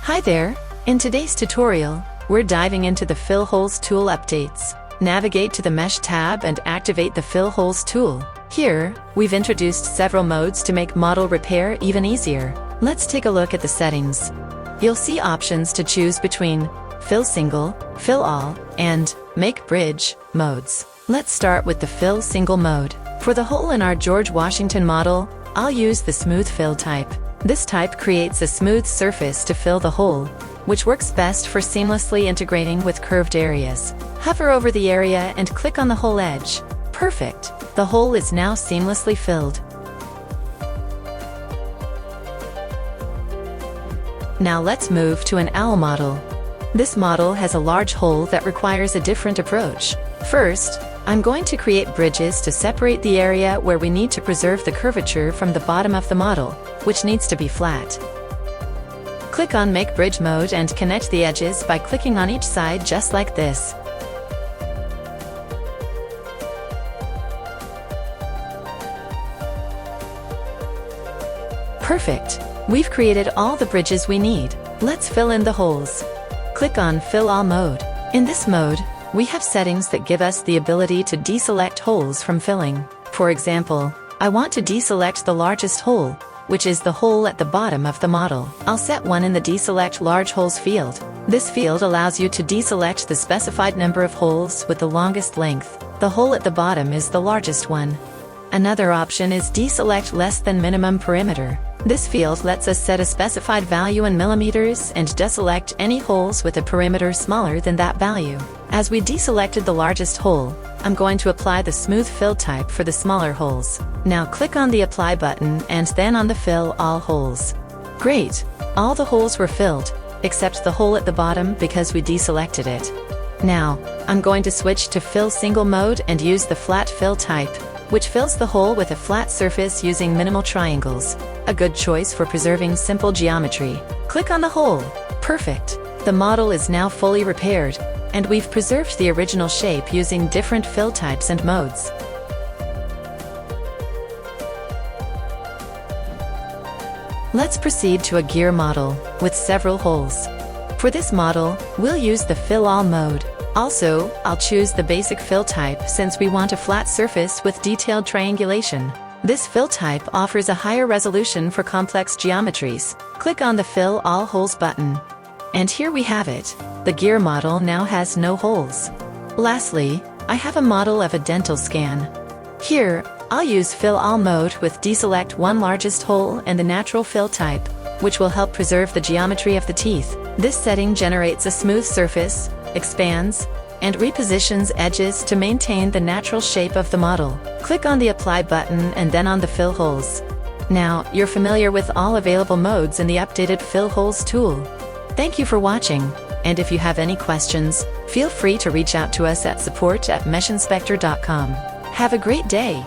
Hi there! In today's tutorial, we're diving into the Fill Holes tool updates. Navigate to the Mesh tab and activate the Fill Holes tool. Here, we've introduced several modes to make model repair even easier. Let's take a look at the settings. You'll see options to choose between Fill Single, Fill All, and Make Bridge modes. Let's start with the Fill Single mode. For the hole in our George Washington model, I'll use the Smooth Fill type. This type creates a smooth surface to fill the hole, which works best for seamlessly integrating with curved areas. Hover over the area and click on the hole edge. Perfect! The hole is now seamlessly filled. Now let's move to an owl model. This model has a large hole that requires a different approach. First, I'm going to create bridges to separate the area where we need to preserve the curvature from the bottom of the model, which needs to be flat. Click on Make Bridge mode and connect the edges by clicking on each side just like this. Perfect! We've created all the bridges we need. Let's fill in the holes. Click on Fill All mode. In this mode, we have settings that give us the ability to deselect holes from filling. For example, I want to deselect the largest hole, which is the hole at the bottom of the model. I'll set one in the Deselect Large Holes field. This field allows you to deselect the specified number of holes with the longest length. The hole at the bottom is the largest one. Another option is Deselect Less Than Minimum Perimeter. This field lets us set a specified value in millimeters and deselect any holes with a perimeter smaller than that value. As we deselected the largest hole, I'm going to apply the Smooth Fill type for the smaller holes. Now click on the Apply button and then on the Fill All Holes. Great! All the holes were filled, except the hole at the bottom because we deselected it. Now, I'm going to switch to Fill Single mode and use the Flat Fill type, which fills the hole with a flat surface using minimal triangles. A good choice for preserving simple geometry. Click on the hole. Perfect! The model is now fully repaired, and we've preserved the original shape using different fill types and modes. Let's proceed to a gear model with several holes. For this model, we'll use the Fill All mode. Also, I'll choose the basic fill type since we want a flat surface with detailed triangulation. This fill type offers a higher resolution for complex geometries. Click on the Fill All Holes button. And here we have it. The gear model now has no holes. Lastly, I have a model of a dental scan. Here, I'll use Fill All mode with Deselect One Largest Hole and the Natural Fill type, which will help preserve the geometry of the teeth. This setting generates a smooth surface, expands, and repositions edges to maintain the natural shape of the model. Click on the Apply button and then on the Fill Holes. Now, you're familiar with all available modes in the updated Fill Holes tool. Thank you for watching, and if you have any questions, feel free to reach out to us at support@meshinspector.com. Have a great day!